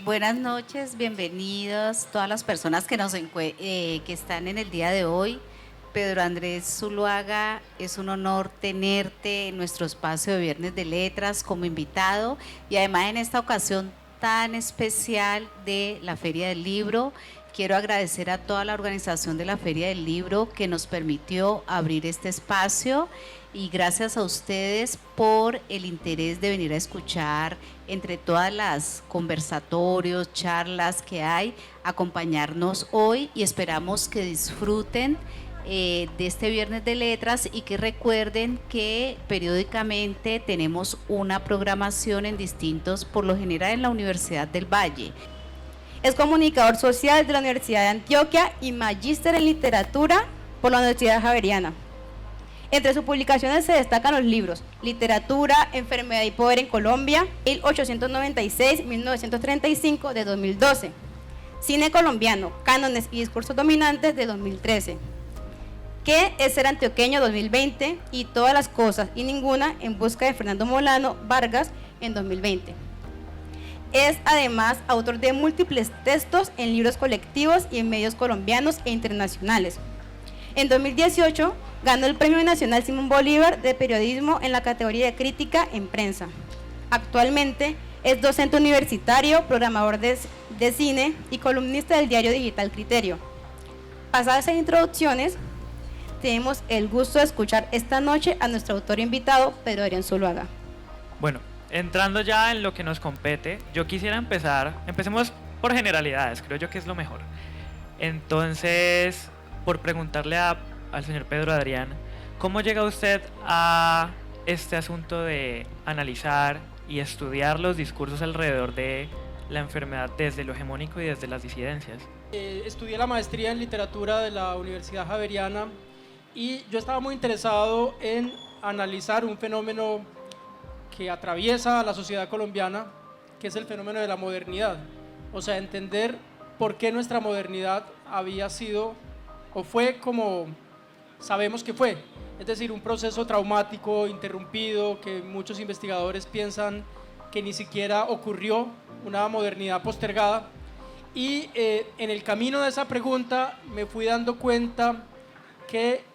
Buenas noches, bienvenidos todas las personas que están en el día de hoy. Pedro Andrés Zuluaga, es un honor tenerte en nuestro espacio de Viernes de Letras como invitado y además en esta ocasión tan especial de la Feria del Libro. Quiero agradecer a toda la organización de la Feria del Libro que nos permitió abrir este espacio y gracias a ustedes por el interés de venir a escuchar entre todas las conversatorios, charlas que hay, acompañarnos hoy y esperamos que disfruten de este Viernes de Letras y que recuerden que periódicamente tenemos una programación en distintos, por lo general en la Universidad del Valle. Es comunicador social de la Universidad de Antioquia y magíster en literatura por la Universidad Javeriana. Entre sus publicaciones se destacan los libros Literatura, Enfermedad y Poder en Colombia, 1896-1935 de 2012, Cine colombiano, Cánones y Discursos dominantes de 2013, ¿Qué es ser antioqueño 2020? Y Todas las cosas y ninguna en busca de Fernando Molano Vargas en 2020. Es además autor de múltiples textos en libros colectivos y en medios colombianos e internacionales. En 2018 ganó el Premio Nacional Simón Bolívar de Periodismo en la categoría de Crítica en Prensa. Actualmente es docente universitario, programador de cine y columnista del diario digital Criterio. Pasadas esas introducciones, tenemos el gusto de escuchar esta noche a nuestro autor invitado, Pedro Adrián Zuluaga. Bueno, entrando ya en lo que nos compete, yo quisiera empecemos por generalidades, creo yo que es lo mejor. Entonces, por preguntarle al señor Pedro Adrián, ¿cómo llega usted a este asunto de analizar y estudiar los discursos alrededor de la enfermedad desde lo hegemónico y desde las disidencias? Estudié la maestría en literatura de la Universidad Javeriana y yo estaba muy interesado en analizar un fenómeno que atraviesa la sociedad colombiana, que es el fenómeno de la modernidad. O sea, entender por qué nuestra modernidad había sido o fue como sabemos que fue, es decir, un proceso traumático, interrumpido, que muchos investigadores piensan que ni siquiera ocurrió, una modernidad postergada. Y en el camino de esa pregunta me fui dando cuenta que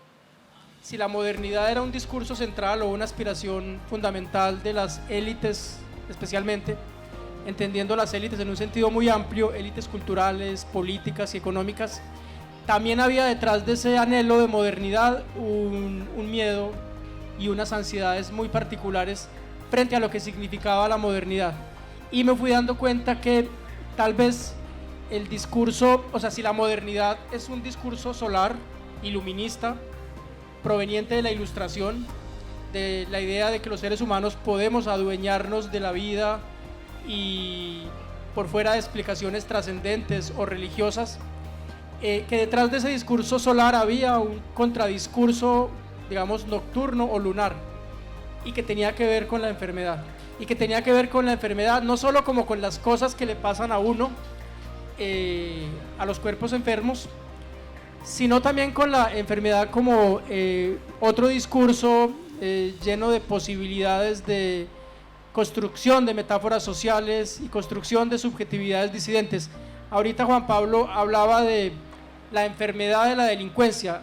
si la modernidad era un discurso central o una aspiración fundamental de las élites, especialmente, entendiendo las élites en un sentido muy amplio, élites culturales, políticas y económicas, también había detrás de ese anhelo de modernidad un miedo y unas ansiedades muy particulares frente a lo que significaba la modernidad. Y me fui dando cuenta que tal vez el discurso, o sea, si la modernidad es un discurso solar, iluminista, proveniente de la Ilustración, de la idea de que los seres humanos podemos adueñarnos de la vida y por fuera de explicaciones trascendentes o religiosas, que detrás de ese discurso solar había un contradiscurso, digamos, nocturno o lunar, y que tenía que ver con la enfermedad, y que tenía que ver con la enfermedad no solo como con las cosas que le pasan a uno, a los cuerpos enfermos, sino también con la enfermedad como otro discurso lleno de posibilidades de construcción de metáforas sociales y construcción de subjetividades disidentes. Ahorita Juan Pablo hablaba de la enfermedad de la delincuencia.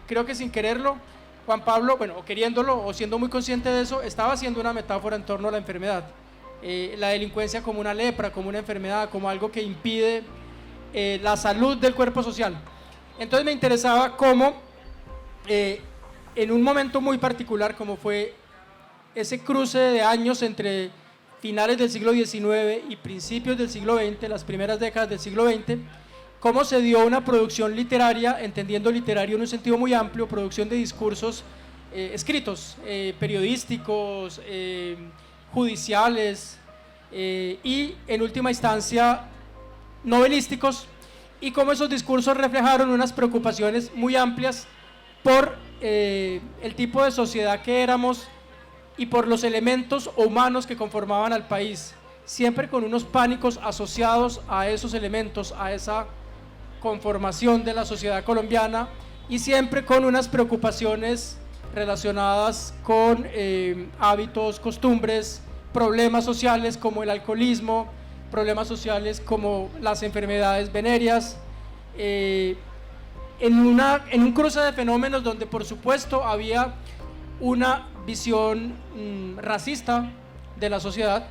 Creo que sin quererlo, Juan Pablo, bueno, o queriéndolo o siendo muy consciente de eso, estaba haciendo una metáfora en torno a la enfermedad. La delincuencia como una lepra, como una enfermedad, como algo que impide la salud del cuerpo social. Entonces me interesaba cómo en un momento muy particular como fue ese cruce de años entre finales del siglo XIX y principios del siglo XX, las primeras décadas del siglo XX, cómo se dio una producción literaria, entendiendo literario en un sentido muy amplio, producción de discursos escritos, periodísticos, judiciales y en última instancia novelísticos, y cómo esos discursos reflejaron unas preocupaciones muy amplias por el tipo de sociedad que éramos y por los elementos humanos que conformaban al país, siempre con unos pánicos asociados a esos elementos, a esa conformación de la sociedad colombiana, y siempre con unas preocupaciones relacionadas con hábitos, costumbres, problemas sociales como el alcoholismo, problemas sociales como las enfermedades venéreas, en un cruce de fenómenos donde por supuesto había una visión racista de la sociedad,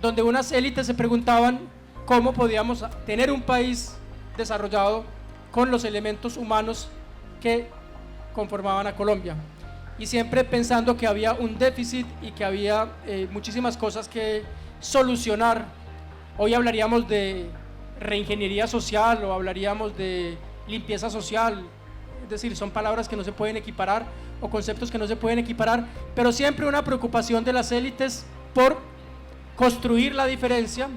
donde unas élites se preguntaban cómo podíamos tener un país desarrollado con los elementos humanos que conformaban a Colombia, y siempre pensando que había un déficit y que había muchísimas cosas que solucionar. Hoy hablaríamos de reingeniería social o hablaríamos de limpieza social, es decir, son palabras que no se pueden equiparar o conceptos que no se pueden equiparar, pero siempre una preocupación de las élites por construir la diferencia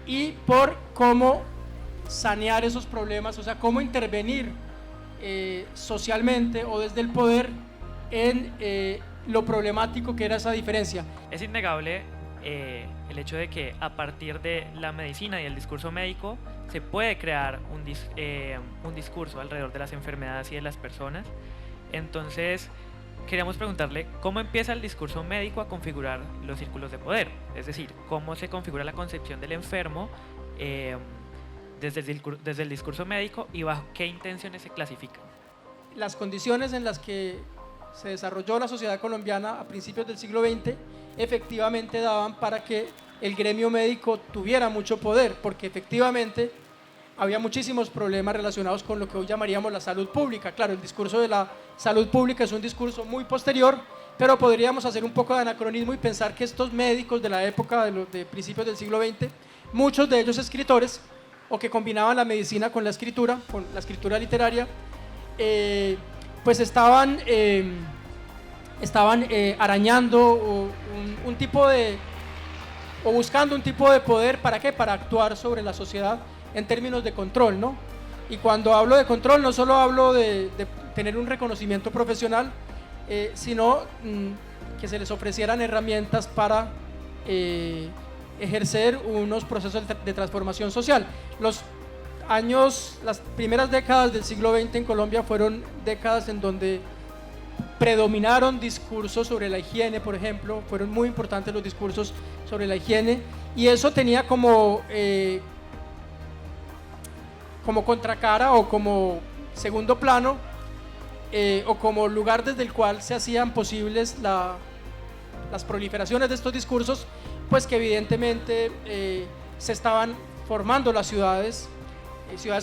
y por cómo sanear esos problemas, o sea, cómo intervenir socialmente o desde el poder en lo problemático que era esa diferencia. Es innegable el hecho de que a partir de la medicina y el discurso médico se puede crear un discurso alrededor de las enfermedades y de las personas. Entonces, queríamos preguntarle cómo empieza el discurso médico a configurar los círculos de poder, es decir, cómo se configura la concepción del enfermo desde el discurso médico y bajo qué intenciones se clasifican. Las condiciones en las que se desarrolló la sociedad colombiana a principios del siglo XX efectivamente daban para que el gremio médico tuviera mucho poder, porque efectivamente había muchísimos problemas relacionados con lo que hoy llamaríamos la salud pública. Claro, el discurso de la salud pública es un discurso muy posterior, pero podríamos hacer un poco de anacronismo y pensar que estos médicos de la época de principios del siglo XX, muchos de ellos escritores, o que combinaban la medicina con la escritura literaria, pues estaban arañando un tipo de, o buscando un tipo de poder, ¿para qué? Para actuar sobre la sociedad en términos de control, ¿no? Y cuando hablo de control no solo hablo de tener un reconocimiento profesional, sino que se les ofrecieran herramientas para ejercer unos procesos de transformación social. Las primeras décadas del siglo XX en Colombia fueron décadas en donde predominaron discursos sobre la higiene, por ejemplo, fueron muy importantes los discursos sobre la higiene, y eso tenía como contracara o como segundo plano o como lugar desde el cual se hacían posibles las proliferaciones de estos discursos, pues que evidentemente se estaban formando las ciudades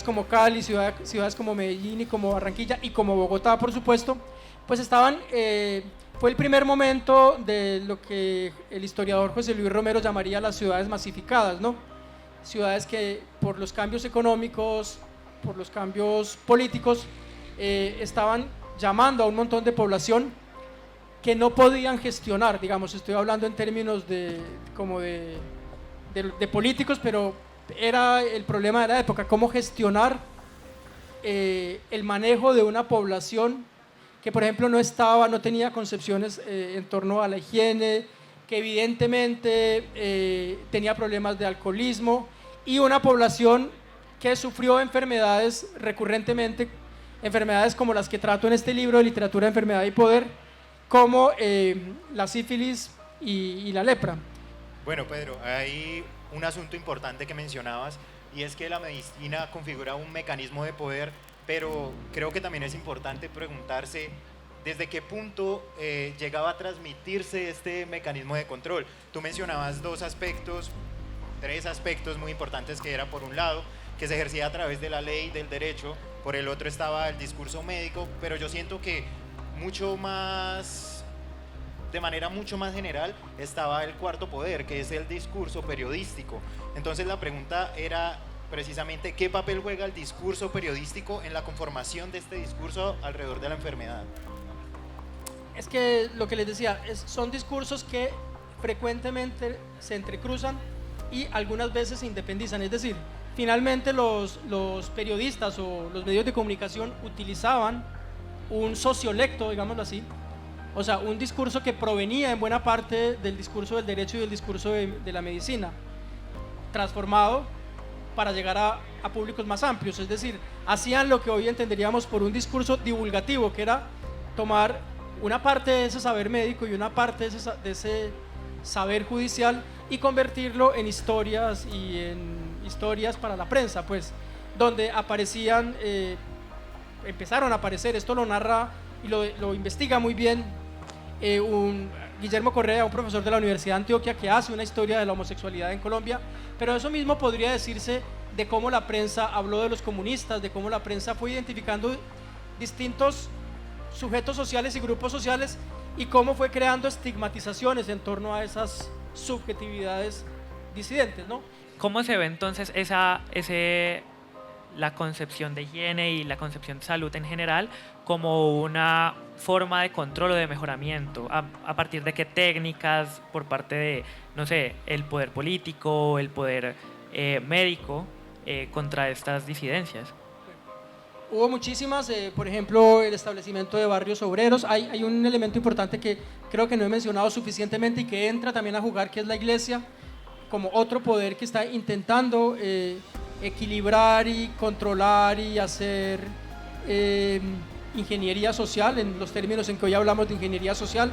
como Cali, ciudades como Medellín y como Barranquilla y como Bogotá, por supuesto, pues fue el primer momento de lo que el historiador José Luis Romero llamaría las ciudades masificadas, ¿no? Ciudades que por los cambios económicos, por los cambios políticos, estaban llamando a un montón de población que no podían gestionar, digamos, estoy hablando en términos de políticos, pero era el problema de la época, cómo gestionar el manejo de una población que, por ejemplo, no tenía concepciones en torno a la higiene, que evidentemente tenía problemas de alcoholismo, y una población que sufrió enfermedades recurrentemente, enfermedades como las que trato en este libro de Literatura, Enfermedad y Poder, como la sífilis y la lepra. Bueno, Pedro, hay un asunto importante que mencionabas, y es que la medicina configura un mecanismo de poder, pero creo que también es importante preguntarse desde qué punto llegaba a transmitirse este mecanismo de control. Tú mencionabas tres aspectos muy importantes, que era, por un lado, que se ejercía a través de la ley, del derecho; por el otro estaba el discurso médico, pero yo siento que de manera mucho más general estaba el cuarto poder, que es el discurso periodístico. Entonces la pregunta era precisamente qué papel juega el discurso periodístico en la conformación de este discurso alrededor de la enfermedad. Es que lo que les decía, son discursos que frecuentemente se entrecruzan y algunas veces se independizan, es decir, finalmente los periodistas o los medios de comunicación utilizaban un sociolecto, digámoslo así, o sea, un discurso que provenía en buena parte del discurso del derecho y del discurso de la medicina, transformado para llegar a públicos más amplios, es decir, hacían lo que hoy entenderíamos por un discurso divulgativo, que era tomar una parte de ese saber médico y una parte de ese saber judicial y convertirlo en historias y en historias para la prensa, pues, donde aparecían, empezaron a aparecer, esto lo narra y lo investiga muy bien Guillermo Correa, un profesor de la Universidad de Antioquia, que hace una historia de la homosexualidad en Colombia, pero eso mismo podría decirse de cómo la prensa habló de los comunistas, de cómo la prensa fue identificando distintos sujetos sociales y grupos sociales y cómo fue creando estigmatizaciones en torno a esas subjetividades disidentes, ¿no? ¿Cómo se ve entonces la concepción de higiene y la concepción de salud en general como una forma de control o de mejoramiento? ¿A partir de qué técnicas por parte de, no sé, el poder político, el poder médico contra estas disidencias? Hubo muchísimas, por ejemplo, el establecimiento de barrios obreros. Hay un elemento importante que creo que no he mencionado suficientemente y que entra también a jugar, que es la iglesia, como otro poder que está intentando equilibrar y controlar y hacer ingeniería social, en los términos en que hoy hablamos de ingeniería social.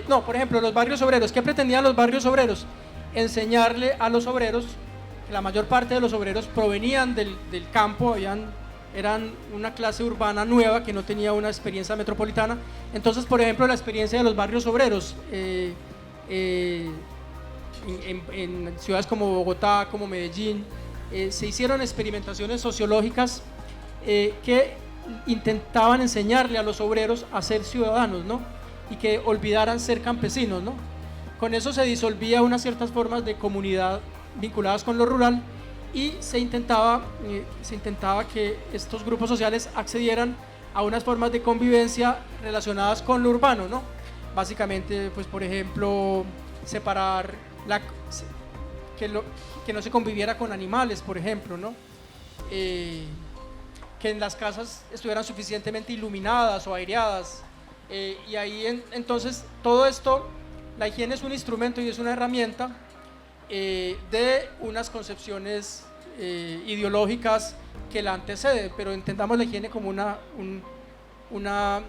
No, por ejemplo, los barrios obreros. ¿Qué pretendían los barrios obreros? Enseñarle a los obreros, la mayor parte de los obreros provenían del campo, eran una clase urbana nueva que no tenía una experiencia metropolitana. Entonces, por ejemplo, la experiencia de los barrios obreros en ciudades como Bogotá, como Medellín, se hicieron experimentaciones sociológicas que intentaban enseñarle a los obreros a ser ciudadanos, ¿no? Y que olvidaran ser campesinos, ¿no? Con eso se disolvía unas ciertas formas de comunidad vinculadas con lo rural y se intentaba que estos grupos sociales accedieran a unas formas de convivencia relacionadas con lo urbano, ¿no? Básicamente, pues, por ejemplo, separar que no se conviviera con animales, por ejemplo, ¿no? Que en las casas estuvieran suficientemente iluminadas o aireadas, y ahí entonces todo esto, la higiene es un instrumento y es una herramienta de unas concepciones ideológicas que la anteceden, pero entendamos la higiene como una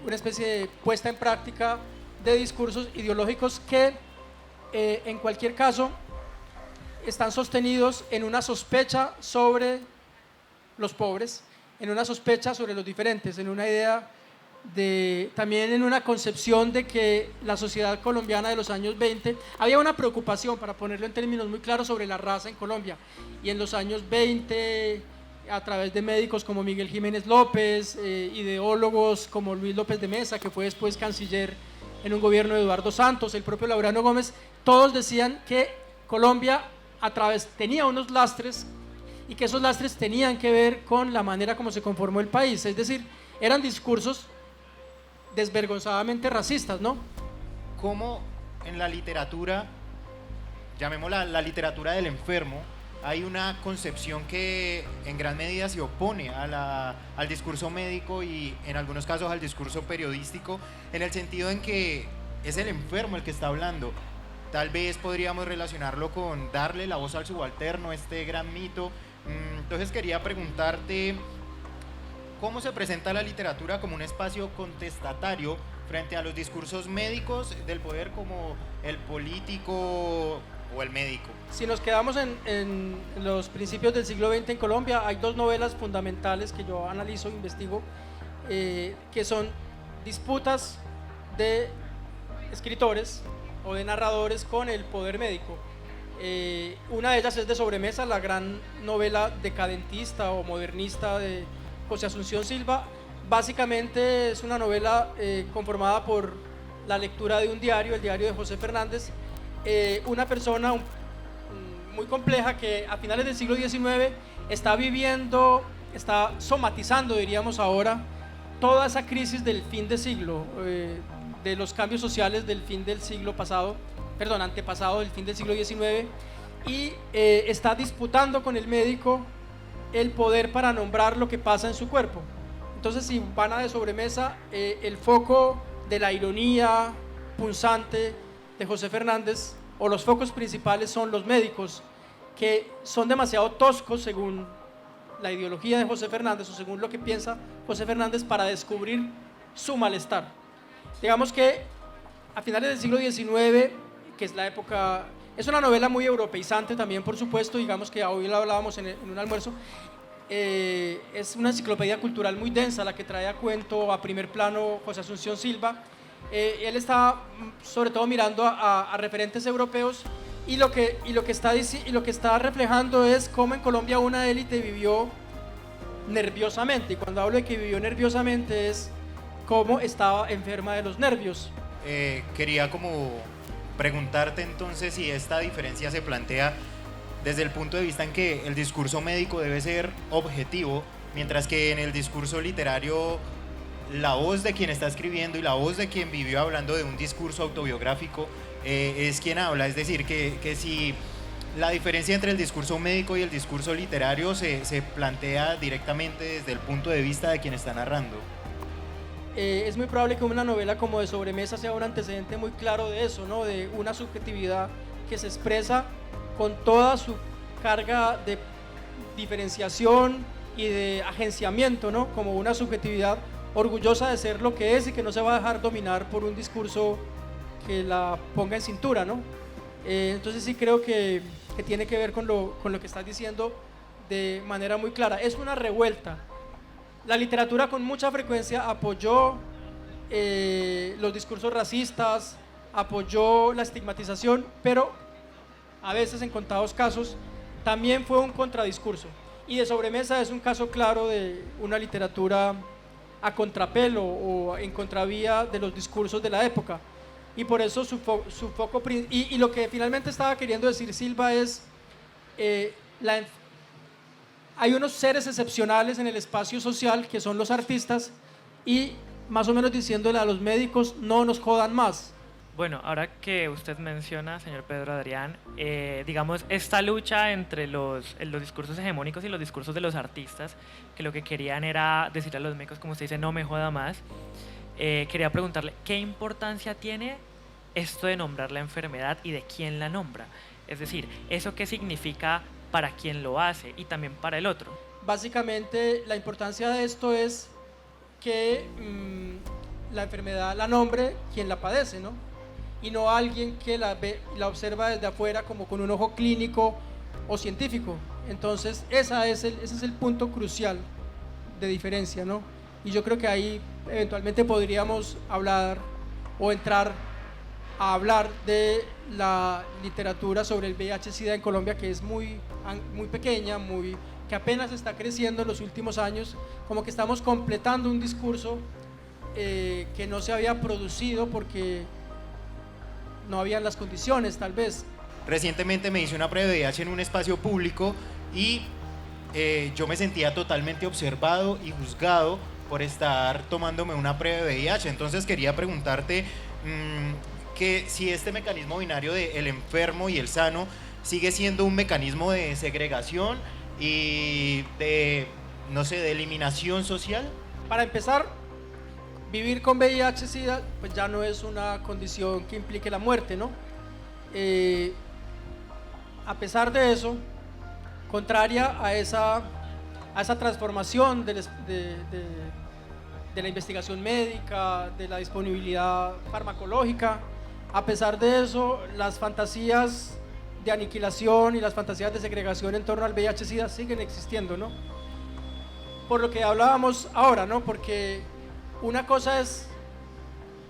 especie de puesta en práctica de discursos ideológicos que en cualquier caso están sostenidos en una sospecha sobre los pobres, en una sospecha sobre los diferentes, en una idea también en una concepción de que la sociedad colombiana de los años 20, había una preocupación, para ponerlo en términos muy claros, sobre la raza en Colombia, y en los años 20, a través de médicos como Miguel Jiménez López, ideólogos como Luis López de Mesa, que fue después canciller en un gobierno de Eduardo Santos, el propio Laureano Gómez, todos decían que Colombia tenía unos lastres y que esos lastres tenían que ver con la manera como se conformó el país, es decir, eran discursos desvergonzadamente racistas, ¿no? ¿Cómo en la literatura, llamémosla la literatura del enfermo, hay una concepción que en gran medida se opone al discurso médico y en algunos casos al discurso periodístico, en el sentido en que es el enfermo el que está hablando? Tal vez podríamos relacionarlo con darle la voz al subalterno, este gran mito. Entonces quería preguntarte, ¿cómo se presenta la literatura como un espacio contestatario frente a los discursos médicos del poder, como el político o el médico? Si nos quedamos en los principios del siglo XX en Colombia, hay dos novelas fundamentales que yo analizo e investigo, que son disputas de escritores o de narradores con el poder médico. Una de ellas es De sobremesa, la gran novela decadentista o modernista de José Asunción Silva. Básicamente es una novela conformada por la lectura de un diario, el diario de José Fernández, una persona muy compleja que a finales del siglo XIX está somatizando, diríamos ahora, toda esa crisis del fin de siglo, de los cambios sociales del fin del siglo antepasado del fin del siglo XIX, y está disputando con el médico el poder para nombrar lo que pasa en su cuerpo. Entonces, si van a De sobremesa, el foco de la ironía punzante de José Fernández, o los focos principales, son los médicos, que son demasiado toscos según la ideología de José Fernández, o según lo que piensa José Fernández, para descubrir su malestar. Digamos que a finales del siglo XIX, que es la época, es una novela muy europeizante también, por supuesto, digamos que hoy la hablábamos en un almuerzo. Es una enciclopedia cultural muy densa la que trae a cuento, a primer plano, José Asunción Silva. Él está sobre todo mirando a referentes europeos y lo que está reflejando es cómo en Colombia una élite vivió nerviosamente, y cuando hablo de que vivió nerviosamente es cómo estaba enferma de los nervios. Quería como preguntarte entonces si esta diferencia se plantea desde el punto de vista en que el discurso médico debe ser objetivo, mientras que en el discurso literario la voz de quien está escribiendo y la voz de quien vivió hablando de un discurso autobiográfico es quien habla. Es decir, que si la diferencia entre el discurso médico y el discurso literario se plantea directamente desde el punto de vista de quien está narrando. Es muy probable que una novela como De Sobremesa sea un antecedente muy claro de eso, ¿no? De una subjetividad que se expresa con toda su carga de diferenciación y de agenciamiento, ¿no? Como una subjetividad orgullosa de ser lo que es y que no se va a dejar dominar por un discurso que la ponga en cintura, ¿no? Entonces sí creo que tiene que ver con lo que estás diciendo de manera muy clara. Es una revuelta. La literatura con mucha frecuencia apoyó los discursos racistas, apoyó la estigmatización, pero a veces en contados casos también fue un contradiscurso. Y De Sobremesa es un caso claro de una literatura a contrapelo o en contravía de los discursos de la época. Y por eso su foco, y lo que finalmente estaba queriendo decir Silva es, hay unos seres excepcionales en el espacio social que son los artistas, y más o menos diciéndole a los médicos, no nos jodan más. Bueno, ahora que usted menciona, señor Pedro Adrián, digamos, esta lucha entre los discursos hegemónicos y los discursos de los artistas, que lo que querían era decir a los médicos, como usted dice, no me joda más, quería preguntarle, ¿qué importancia tiene esto de nombrar la enfermedad y de quién la nombra? Es decir, ¿eso qué significa para quien lo hace y también para el otro? Básicamente, la importancia de esto es que la enfermedad la nombre quien la padece, ¿no? Y no alguien que la ve y la observa desde afuera como con un ojo clínico o científico. Entonces ese es el punto crucial de diferencia, ¿no? Y yo creo que ahí eventualmente podríamos hablar o entrar a hablar de la literatura sobre el VIH-Sida en Colombia, que es muy pequeña, que apenas está creciendo en los últimos años, como que estamos completando un discurso que no se había producido porque no habían las condiciones, tal vez. Recientemente me hice una prueba de VIH en un espacio público y yo me sentía totalmente observado y juzgado por estar tomándome una prueba de VIH. Entonces quería preguntarte que si este mecanismo binario de el enfermo y el sano sigue siendo un mecanismo de segregación y de, no sé, de eliminación social. Para empezar, vivir con VIH-Sida pues ya no es una condición que implique la muerte, ¿no? A pesar de eso, contraria a esa transformación de la investigación médica, de la disponibilidad farmacológica, a pesar de eso, las fantasías de aniquilación y las fantasías de segregación en torno al VIH-Sida siguen existiendo, ¿no? Por lo que hablábamos ahora, ¿no? Porque una cosa es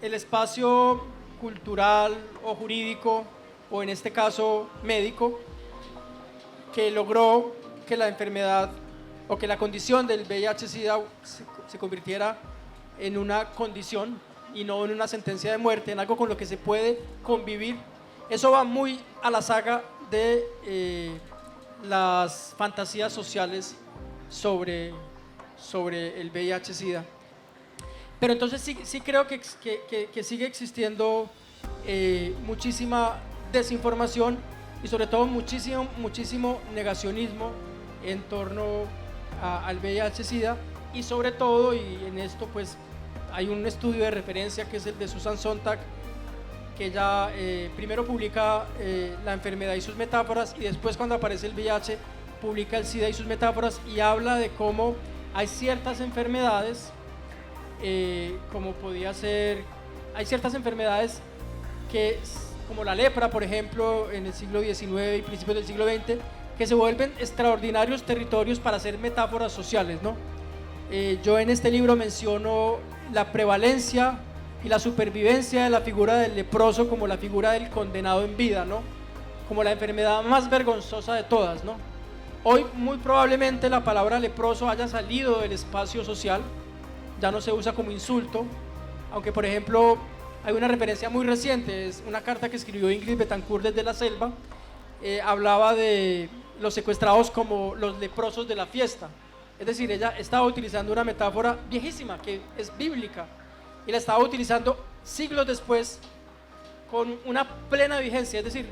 el espacio cultural o jurídico, o en este caso médico, que logró que la enfermedad o que la condición del VIH-Sida se convirtiera en una condición y no en una sentencia de muerte, en algo con lo que se puede convivir. Eso va muy a la saga de las fantasías sociales sobre el VIH-Sida. Pero entonces sí creo que sigue existiendo muchísima desinformación y sobre todo muchísimo negacionismo en torno al VIH-Sida, y sobre todo, y en esto pues hay un estudio de referencia que es el de Susan Sontag, que ella primero publica la enfermedad y sus metáforas, y después, cuando aparece el VIH, publica el SIDA y sus metáforas, y habla de cómo hay ciertas enfermedades, hay ciertas enfermedades que como la lepra, por ejemplo, en el siglo XIX y principios del siglo XX, que se vuelven extraordinarios territorios para hacer metáforas sociales, ¿no? Yo en este libro menciono la prevalencia y la supervivencia de la figura del leproso como la figura del condenado en vida, ¿no? Como la enfermedad más vergonzosa de todas, ¿no? Hoy muy probablemente la palabra leproso haya salido del espacio social, ya no se usa como insulto, aunque por ejemplo hay una referencia muy reciente, es una carta que escribió Ingrid Betancourt desde la selva, hablaba de los secuestrados como los leprosos de la fiesta, es decir, ella estaba utilizando una metáfora viejísima que es bíblica y la estaba utilizando siglos después con una plena vigencia, es decir,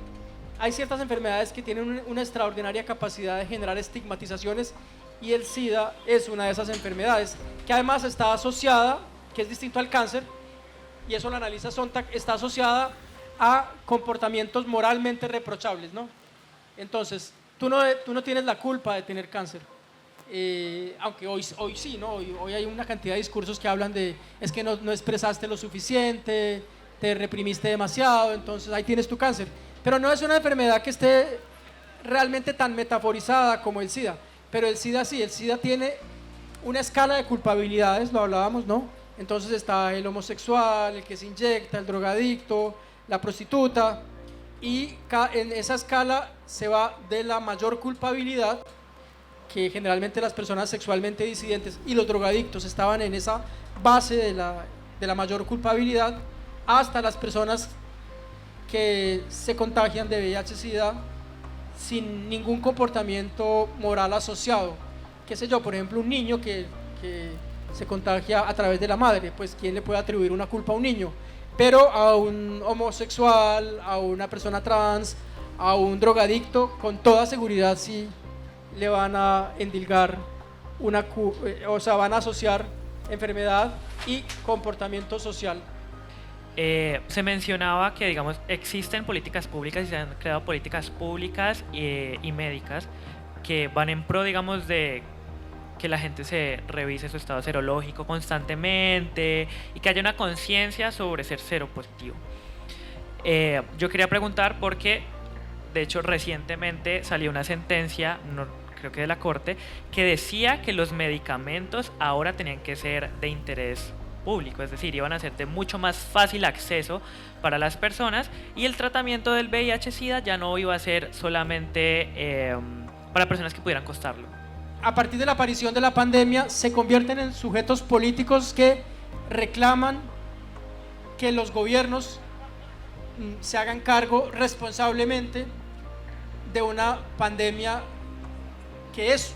hay ciertas enfermedades que tienen una extraordinaria capacidad de generar estigmatizaciones y el SIDA es una de esas enfermedades que además está asociada, que es distinto al cáncer, y eso lo analiza Sontag, está asociada a comportamientos moralmente reprochables, ¿no? Entonces, tú no tienes la culpa de tener cáncer, aunque hoy sí, ¿no? Hoy hay una cantidad de discursos que hablan de es que no expresaste lo suficiente, te reprimiste demasiado, entonces ahí tienes tu cáncer. Pero no es una enfermedad que esté realmente tan metaforizada como el SIDA, pero el SIDA sí, el SIDA tiene una escala de culpabilidades, lo hablábamos, ¿no? Entonces está el homosexual, el que se inyecta, el drogadicto, la prostituta, y en esa escala se va de la mayor culpabilidad, que generalmente las personas sexualmente disidentes y los drogadictos estaban en esa base de la mayor culpabilidad, hasta las personas que se contagian de VIH-Sida sin ningún comportamiento moral asociado. Qué sé yo, por ejemplo, un niño que se contagia a través de la madre, pues ¿quién le puede atribuir una culpa a un niño? Pero a un homosexual, a una persona trans, a un drogadicto, con toda seguridad sí le van a endilgar o sea, van a asociar enfermedad y comportamiento social. Se mencionaba que, digamos, existen políticas públicas y se han creado políticas públicas y médicas que van en pro, digamos, de que la gente se revise su estado serológico constantemente y que haya una conciencia sobre ser seropositivo. Yo quería preguntar porque, de hecho, recientemente salió una sentencia, creo que de la Corte, que decía que los medicamentos ahora tenían que ser de interés público, es decir, iban a ser de mucho más fácil acceso para las personas y el tratamiento del VIH-Sida ya no iba a ser solamente para personas que pudieran costarlo. A partir de la aparición de la pandemia se convierten en sujetos políticos que reclaman que los gobiernos se hagan cargo responsablemente de una pandemia que es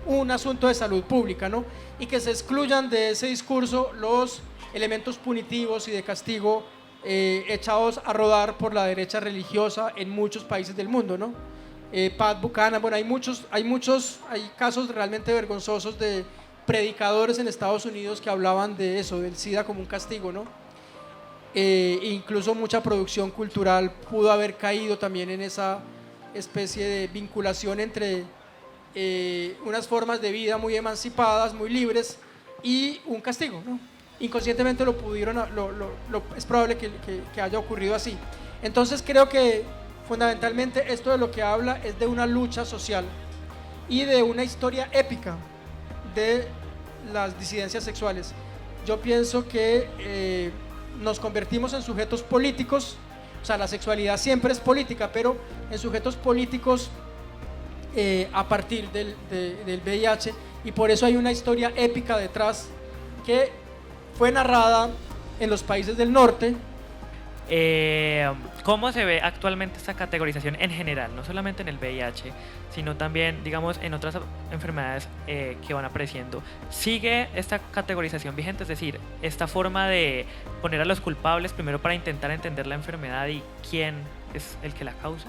un asunto de salud pública, ¿no? Y que se excluyan de ese discurso los elementos punitivos y de castigo echados a rodar por la derecha religiosa en muchos países del mundo, ¿no? Pat Buchanan, bueno, hay casos realmente vergonzosos de predicadores en Estados Unidos que hablaban de eso, del SIDA como un castigo, ¿no? Incluso mucha producción cultural pudo haber caído también en esa especie de vinculación entre unas formas de vida muy emancipadas, muy libres y un castigo, ¿no? Inconscientemente es probable que haya ocurrido así. Entonces creo que fundamentalmente esto de lo que habla es de una lucha social y de una historia épica de las disidencias sexuales. Yo pienso que nos convertimos en sujetos políticos, o sea, la sexualidad siempre es política, pero en sujetos políticos a partir del VIH, y por eso hay una historia épica detrás que fue narrada en los países del norte. ¿Cómo se ve actualmente esta categorización en general? No solamente en el VIH, sino también, digamos, en otras enfermedades que van apareciendo. ¿Sigue esta categorización vigente? Es decir, esta forma de poner a los culpables primero para intentar entender la enfermedad y quién es el que la causa.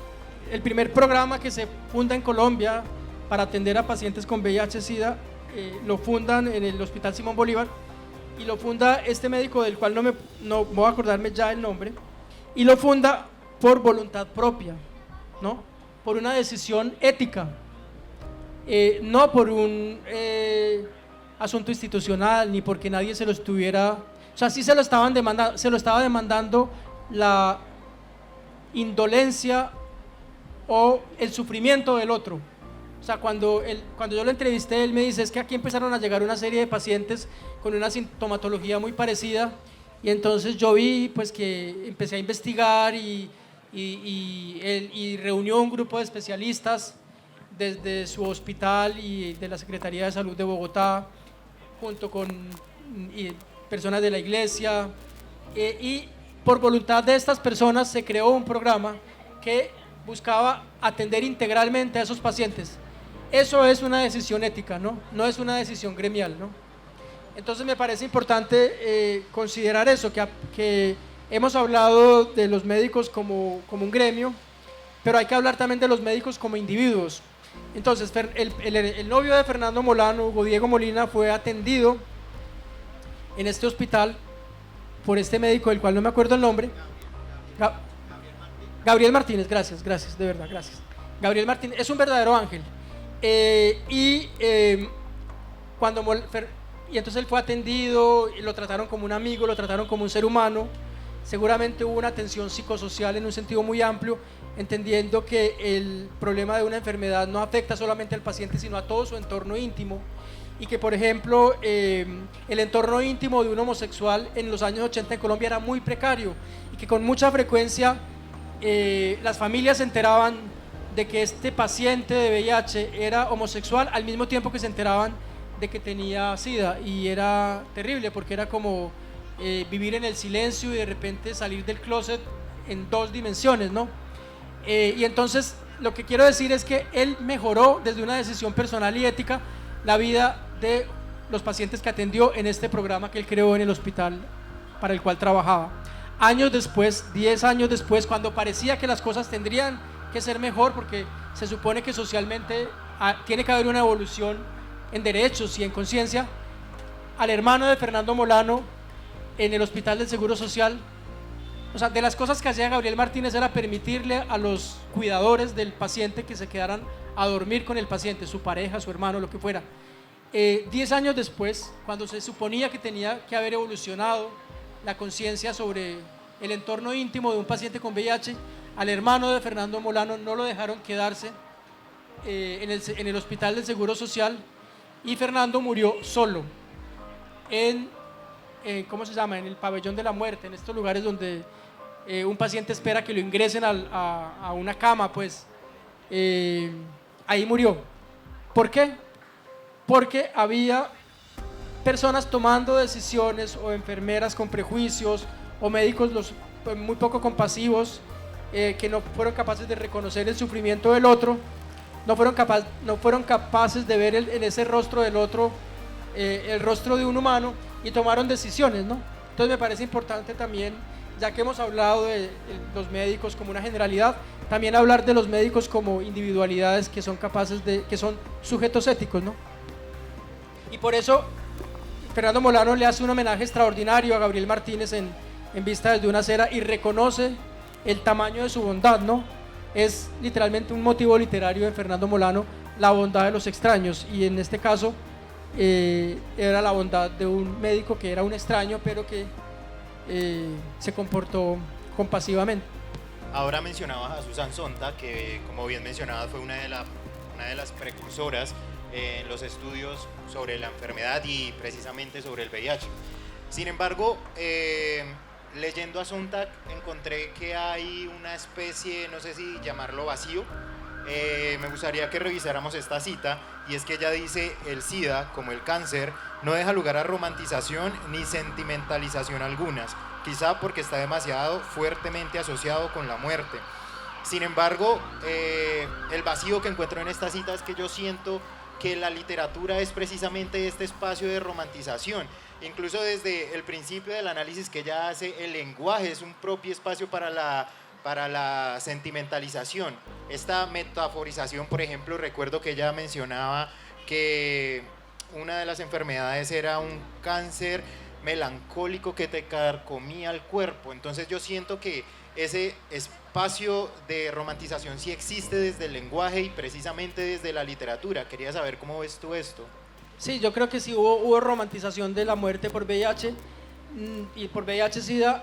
El primer programa que se funda en Colombia para atender a pacientes con VIH-Sida lo fundan en el Hospital Simón Bolívar, y lo funda este médico del cual no voy a acordarme ya el nombre, y lo funda por voluntad propia, ¿no? Por una decisión ética, no por un asunto institucional ni porque nadie se lo estuviera, o sea, sí se lo estaba demandando la indolencia o el sufrimiento del otro. O sea, cuando yo lo entrevisté, él me dice, es que aquí empezaron a llegar una serie de pacientes con una sintomatología muy parecida, y entonces yo vi pues que empecé a investigar y reunió un grupo de especialistas desde su hospital y de la Secretaría de Salud de Bogotá, junto con personas de la iglesia, y por voluntad de estas personas se creó un programa que buscaba atender integralmente a esos pacientes. Eso es una decisión ética, ¿no? No es una decisión gremial, ¿no? Entonces me parece importante considerar eso, que hemos hablado de los médicos como un gremio, pero hay que hablar también de los médicos como individuos. Entonces el novio de Fernando Molano, Hugo Diego Molina, fue atendido en este hospital por este médico del cual no me acuerdo el nombre. Gabriel Martínez, gracias, de verdad, gracias. Gabriel Martínez es un verdadero ángel. Y entonces él fue atendido, y lo trataron como un amigo, lo trataron como un ser humano. Seguramente hubo una atención psicosocial en un sentido muy amplio, entendiendo que el problema de una enfermedad no afecta solamente al paciente, sino a todo su entorno íntimo, y que, por ejemplo, el entorno íntimo de un homosexual en los años 80 en Colombia era muy precario, y que con mucha frecuencia las familias se enteraban de que este paciente de VIH era homosexual al mismo tiempo que se enteraban de que tenía SIDA, y era terrible porque era como vivir en el silencio y de repente salir del closet en 2 dimensiones, ¿no? Y entonces lo que quiero decir es que él mejoró desde una decisión personal y ética la vida de los pacientes que atendió en este programa que él creó en el hospital para el cual trabajaba. Años después, 10 años después, cuando parecía que las cosas tendrían que ser mejor, porque se supone que socialmente tiene que haber una evolución en derechos y en conciencia, al hermano de Fernando Molano en el Hospital del Seguro Social, o sea, de las cosas que hacía Gabriel Martínez era permitirle a los cuidadores del paciente que se quedaran a dormir con el paciente, su pareja, su hermano, lo que fuera. 10 años después, cuando se suponía que tenía que haber evolucionado la conciencia sobre el entorno íntimo de un paciente con VIH, al hermano de Fernando Molano no lo dejaron quedarse en el Hospital del Seguro Social, y Fernando murió solo en ¿cómo se llama? En el pabellón de la muerte, en estos lugares donde un paciente espera que lo ingresen a una cama, pues ahí murió. ¿Por qué? Porque había personas tomando decisiones, o enfermeras con prejuicios, o médicos muy poco compasivos, que no fueron capaces de reconocer el sufrimiento del otro, no fueron capaces de ver en ese rostro del otro el rostro de un humano, y tomaron decisiones, ¿no? Entonces me parece importante también, ya que hemos hablado de los médicos como una generalidad, también hablar de los médicos como individualidades que son que son sujetos éticos, ¿no? Y por eso Fernando Molano le hace un homenaje extraordinario a Gabriel Martínez en Vista desde una acera, y reconoce el tamaño de su bondad, ¿no? Es literalmente un motivo literario de Fernando Molano, la bondad de los extraños, y en este caso era la bondad de un médico que era un extraño, pero que se comportó compasivamente. Ahora mencionabas a Susan Sontag, que como bien mencionabas fue una de las precursoras en los estudios sobre la enfermedad y precisamente sobre el VIH. Sin embargo, leyendo a Sontag encontré que hay una especie, no sé si llamarlo vacío. Me gustaría que revisáramos esta cita, y es que ella dice: el SIDA, como el cáncer, no deja lugar a romantización ni sentimentalización algunas, quizá porque está demasiado fuertemente asociado con la muerte. Sin embargo, el vacío que encuentro en esta cita es que yo siento que la literatura es precisamente este espacio de romantización. Incluso desde el principio del análisis que ella hace, el lenguaje es un propio espacio para la sentimentalización. Esta metaforización, por ejemplo, recuerdo que ella mencionaba que una de las enfermedades era un cáncer melancólico que te carcomía el cuerpo. Entonces yo siento que ese espacio de romantización sí existe desde el lenguaje y precisamente desde la literatura. Quería saber cómo ves tú esto. Sí, yo creo que sí hubo romantización de la muerte por VIH, y por VIH-Sida,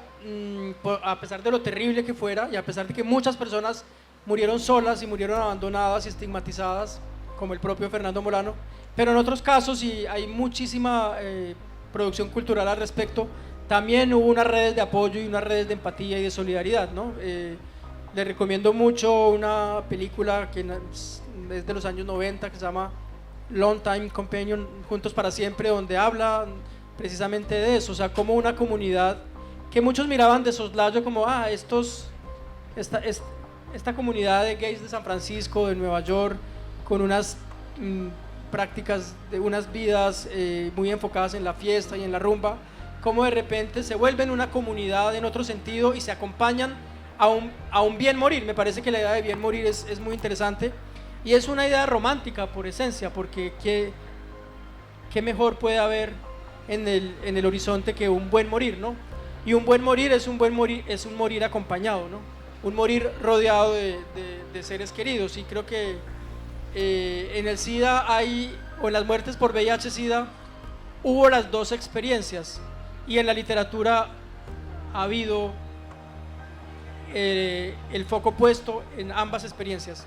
a pesar de lo terrible que fuera y a pesar de que muchas personas murieron solas y murieron abandonadas y estigmatizadas, como el propio Fernando Molano, pero en otros casos, y hay muchísima producción cultural al respecto, también hubo unas redes de apoyo y unas redes de empatía y de solidaridad, ¿no? Les recomiendo mucho una película que es de los años 90 que se llama Long Time Companion, Juntos para Siempre, donde habla precisamente de eso, o sea, como una comunidad que muchos miraban de soslayo como, esta comunidad de gays de San Francisco, de Nueva York, con unas prácticas, de unas vidas muy enfocadas en la fiesta y en la rumba, como de repente se vuelven una comunidad en otro sentido y se acompañan a un bien morir. Me parece que la idea de bien morir es muy interesante y es una idea romántica por esencia, porque ¿qué mejor puede haber en el horizonte que un buen morir, ¿no? Y un buen morir es un morir acompañado, ¿no? Un morir rodeado de seres queridos. Y creo que en el SIDA o en las muertes por VIH-Sida hubo las dos experiencias, y en la literatura ha habido el foco puesto en ambas experiencias,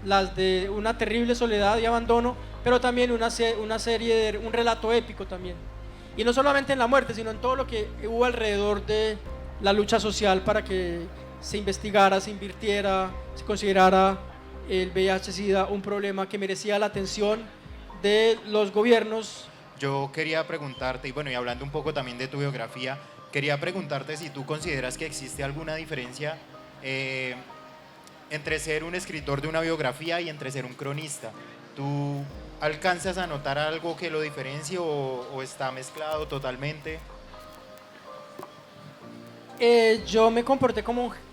las de una terrible soledad y abandono, pero también un relato épico también, y no solamente en la muerte, sino en todo lo que hubo alrededor de la lucha social para que se investigara, se invirtiera, se considerara el VIH-Sida un problema que merecía la atención de los gobiernos. Yo quería preguntarte, y bueno, y hablando un poco también de tu biografía, quería preguntarte si tú consideras que existe alguna diferencia entre ser un escritor de una biografía y entre ser un cronista. ¿Tú alcanzas a notar algo que lo diferencie o está mezclado totalmente? Yo me comporté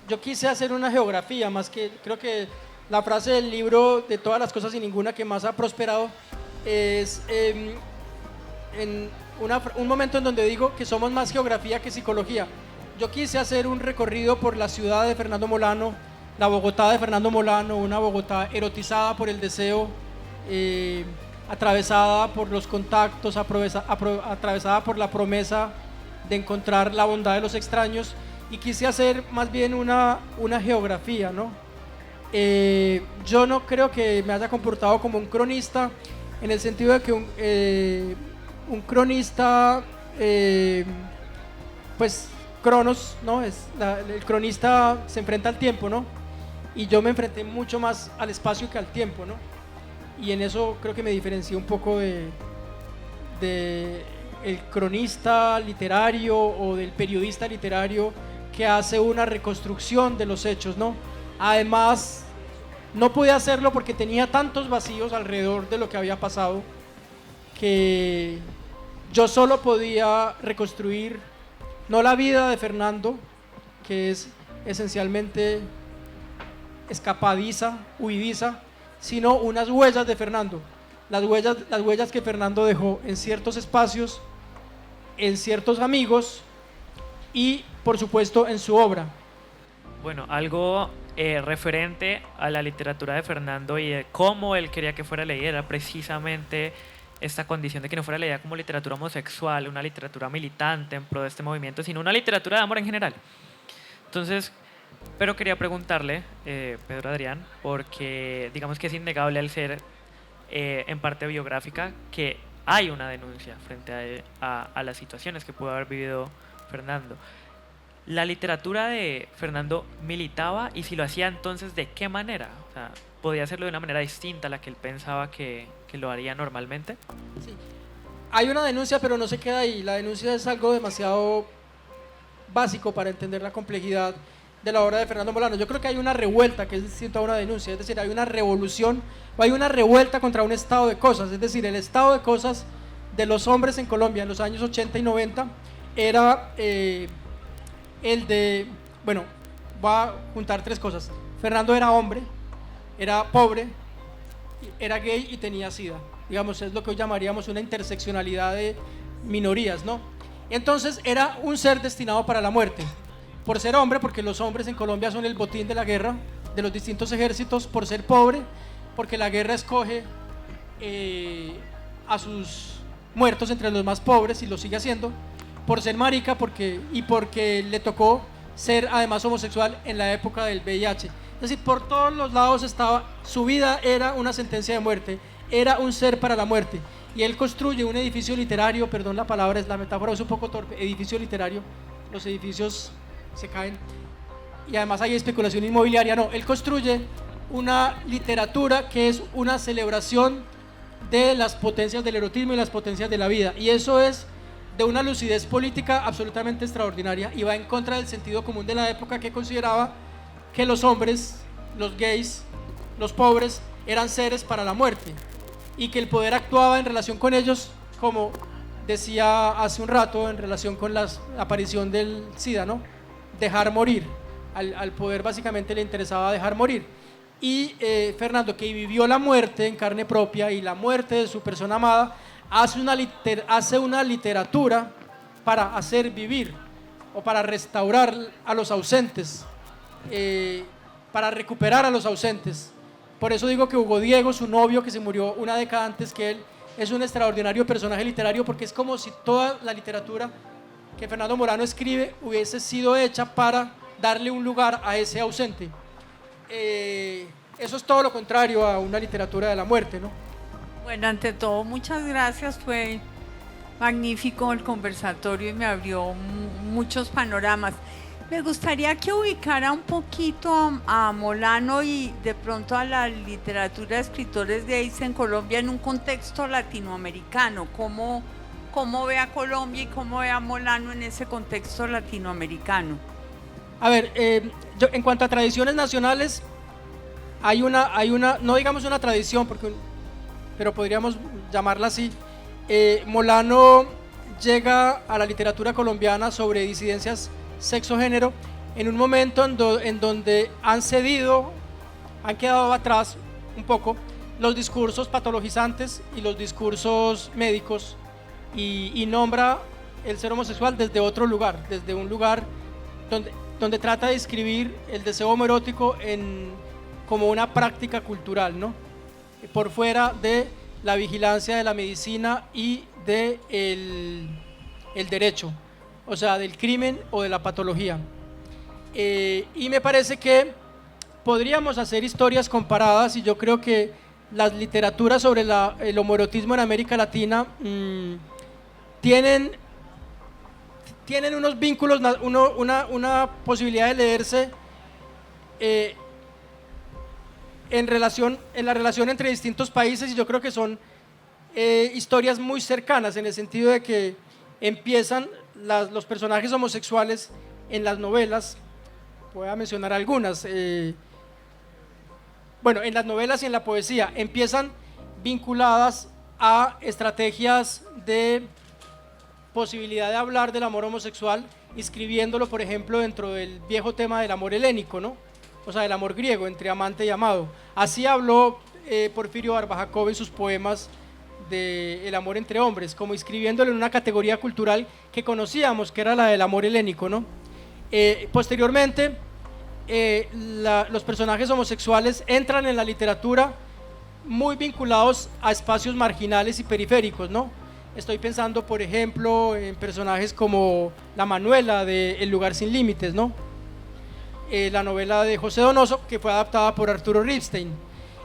yo quise hacer una geografía, más que, creo que la frase del libro de todas las cosas y ninguna que más ha prosperado es en un momento en donde digo que somos más geografía que psicología. Yo quise hacer un recorrido por la ciudad de Fernando Molano, la Bogotá de Fernando Molano, una Bogotá erotizada por el deseo, atravesada por los contactos, atravesada por la promesa de encontrar la bondad de los extraños, y quise hacer más bien una geografía, ¿no? Yo no creo que me haya comportado como un cronista, en el sentido de que un cronista, pues cronos, ¿no? El cronista se enfrenta al tiempo, ¿no? Y yo me enfrenté mucho más al espacio que al tiempo, ¿no? Y en eso creo que me diferencié un poco de el cronista literario o del periodista literario que hace una reconstrucción de los hechos, ¿no? Además, no pude hacerlo porque tenía tantos vacíos alrededor de lo que había pasado que yo solo podía reconstruir no la vida de Fernando, que es esencialmente escapadiza, huidiza, sino unas huellas de Fernando, las huellas que Fernando dejó en ciertos espacios, en ciertos amigos y por supuesto en su obra. Bueno, algo referente a la literatura de Fernando y de cómo él quería que fuera leída era precisamente esta condición de que no fuera leída como literatura homosexual, una literatura militante en pro de este movimiento, sino una literatura de amor en general. Entonces, pero quería preguntarle, Pedro Adrián, porque digamos que es innegable al ser en parte biográfica que hay una denuncia frente a las situaciones que pudo haber vivido Fernando. ¿La literatura de Fernando militaba? Y si lo hacía, entonces, ¿de qué manera? O sea, ¿podía hacerlo de una manera distinta a la que él pensaba que lo haría normalmente? Sí. Hay una denuncia, pero no se queda ahí. La denuncia es algo demasiado básico para entender la complejidad de la obra de Fernando Molano. Yo creo que hay una revuelta que es distinta a una denuncia, es decir, hay una revolución o hay una revuelta contra un estado de cosas, es decir, el estado de cosas de los hombres en Colombia en los años 80 y 90 era el de, bueno, voy a juntar tres cosas. Fernando era hombre, era pobre, era gay y tenía SIDA. Digamos, es lo que hoy llamaríamos una interseccionalidad de minorías, ¿no? Entonces era un ser destinado para la muerte. Por ser hombre, porque los hombres en Colombia son el botín de la guerra, de los distintos ejércitos. Por ser pobre, porque la guerra escoge a sus muertos entre los más pobres y lo sigue haciendo. por ser marica y porque le tocó ser además homosexual en la época del VIH. Es decir, por todos los lados estaba, su vida era una sentencia de muerte, era un ser para la muerte. Y él construye un edificio literario, perdón la palabra, la metáfora es un poco torpe, edificio literario, los edificios se caen y además hay especulación inmobiliaria. No, él construye una literatura que es una celebración de las potencias del erotismo y las potencias de la vida, y eso es de una lucidez política absolutamente extraordinaria y va en contra del sentido común de la época, que consideraba que los hombres, los gays, los pobres eran seres para la muerte y que el poder actuaba en relación con ellos, como decía hace un rato en relación con la aparición del SIDA, ¿no? Dejar morir, al poder básicamente le interesaba dejar morir. Y Fernando, que vivió la muerte en carne propia y la muerte de su persona amada, hace una literatura para hacer vivir o para restaurar a los ausentes, para recuperar a los ausentes. Por eso digo que Hugo Diego, su novio que se murió una década antes que él, es un extraordinario personaje literario, porque es como si toda la literatura que Fernando Morano escribe hubiese sido hecha para darle un lugar a ese ausente. Eso es todo lo contrario a una literatura de la muerte, ¿no? Bueno, ante todo, muchas gracias, fue magnífico el conversatorio y me abrió muchos panoramas. Me gustaría que ubicara un poquito a Molano y de pronto a la literatura de escritores gays en Colombia en un contexto latinoamericano. ¿Cómo ve a Colombia y cómo ve a Molano en ese contexto latinoamericano? A ver, en cuanto a tradiciones nacionales, hay una, no digamos una tradición, pero podríamos llamarla así. Molano llega a la literatura colombiana sobre disidencias sexo-género en un momento en donde han quedado atrás un poco los discursos patologizantes y los discursos médicos, y nombra el ser homosexual desde otro lugar, desde un lugar donde trata de describir el deseo homoerótico como una práctica cultural, ¿no? Por fuera de la vigilancia de la medicina y del el derecho, o sea, del crimen o de la patología. Y me parece que podríamos hacer historias comparadas, y yo creo que las literaturas sobre el homoerotismo en América Latina tienen unos vínculos, una posibilidad de leerse en la relación entre distintos países, y yo creo que son historias muy cercanas, en el sentido de que empiezan los personajes homosexuales en las novelas. Voy a mencionar algunas. Bueno, en las novelas y en la poesía empiezan vinculadas a estrategias de posibilidad de hablar del amor homosexual, inscribiéndolo, por ejemplo, dentro del viejo tema del amor helénico, ¿no? O sea, del amor griego, entre amante y amado. Así habló Porfirio Barba Jacob en sus poemas del amor entre hombres, como inscribiéndolo en una categoría cultural que conocíamos, que era la del amor helénico, ¿no? Posteriormente, los personajes homosexuales entran en la literatura muy vinculados a espacios marginales y periféricos, ¿no? Estoy pensando, por ejemplo, en personajes como la Manuela de El lugar sin límites, ¿no? La novela de José Donoso, que fue adaptada por Arturo Ripstein.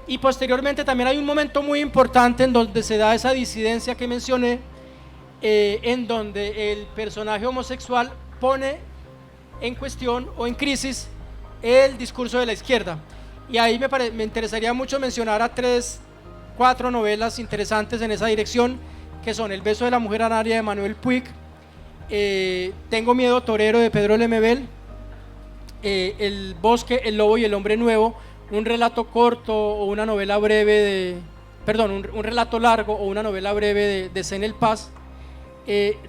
Y posteriormente también hay un momento muy importante en donde se da esa disidencia que mencioné, en donde el personaje homosexual pone en cuestión o en crisis el discurso de la izquierda. Y ahí me interesaría mucho mencionar a 4 novelas interesantes en esa dirección, que son El beso de la mujer anaria de Manuel Puig, Tengo miedo torero de Pedro Lemebel, El bosque, el lobo y el hombre nuevo, un relato corto o una novela breve un relato largo o una novela breve de Zen El Paz,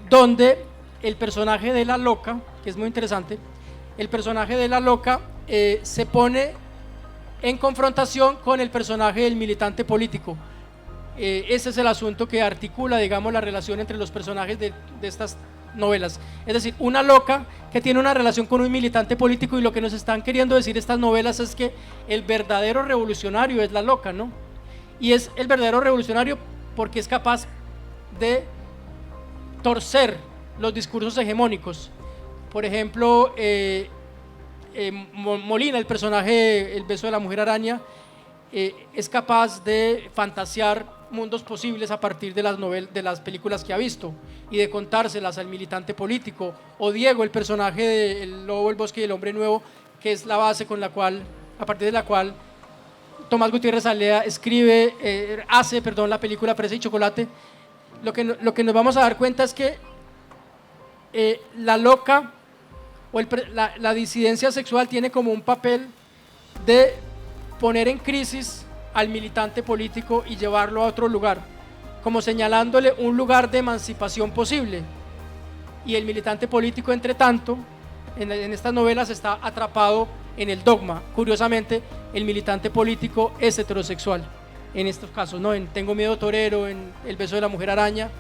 donde el personaje de la loca, que es muy interesante, el personaje de la loca se pone en confrontación con el personaje del militante político. Ese es el asunto que articula, digamos, la relación entre los personajes de estas novelas. Es decir, una loca que tiene una relación con un militante político, y lo que nos están queriendo decir estas novelas es que el verdadero revolucionario es la loca, ¿no? Y es el verdadero revolucionario porque es capaz de torcer los discursos hegemónicos. Por ejemplo, Molina, el personaje El beso de la mujer araña, es capaz de fantasear mundos posibles a partir de de las películas que ha visto y de contárselas al militante político. O Diego, el personaje de El lobo, el bosque y el hombre nuevo, que es la base a partir de la cual Tomás Gutiérrez Alea hace la película Fresa y Chocolate. Lo que nos vamos a dar cuenta es que la loca o la disidencia sexual tiene como un papel de poner en crisis al militante político y llevarlo a otro lugar, como señalándole un lugar de emancipación posible. Y el militante político, entre tanto, en estas novelas está atrapado en el dogma. Curiosamente, el militante político es heterosexual en estos casos, ¿no? En Tengo miedo torero, en El beso de la mujer araña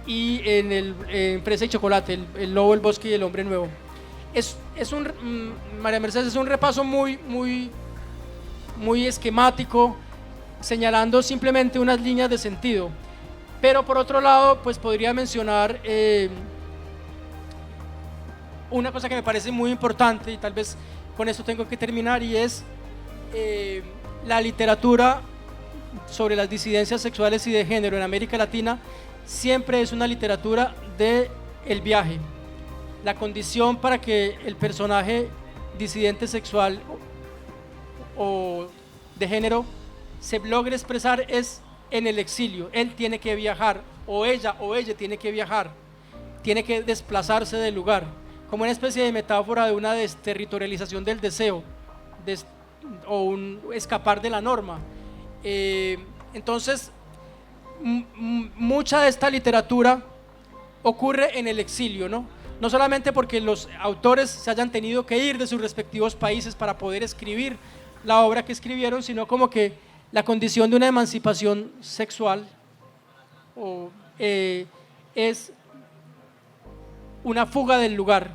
y en Fresa y Chocolate, el lobo, el bosque y el hombre nuevo. María Mercedes, es un repaso muy esquemático, señalando simplemente unas líneas de sentido. Pero por otro lado, pues podría mencionar una cosa que me parece muy importante, y tal vez con esto tengo que terminar, y es la literatura sobre las disidencias sexuales y de género en América Latina siempre es una literatura de el viaje. La condición para que el personaje disidente sexual o de género se logre expresar es en el exilio. Él tiene que viajar, o ella tiene que viajar, tiene que desplazarse del lugar, como una especie de metáfora de una desterritorialización del deseo o un escapar de la norma. Entonces, mucha de esta literatura ocurre en el exilio, ¿no? No solamente porque los autores se hayan tenido que ir de sus respectivos países para poder escribir la obra que escribieron, sino como que la condición de una emancipación sexual es una fuga del lugar,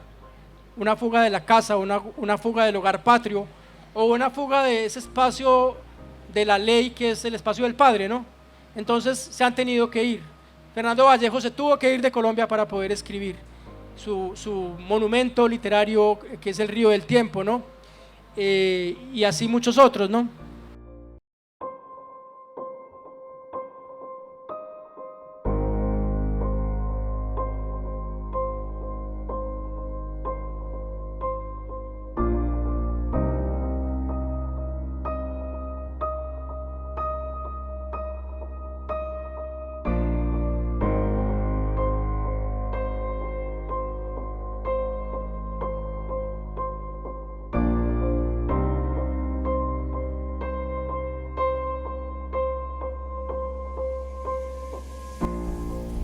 una fuga de la casa, una fuga del hogar patrio, o una fuga de ese espacio de la ley que es el espacio del padre, ¿no? Entonces se han tenido que ir. Fernando Vallejo se tuvo que ir de Colombia para poder escribir su monumento literario, que es El río del tiempo, ¿no? Y así muchos otros, ¿no?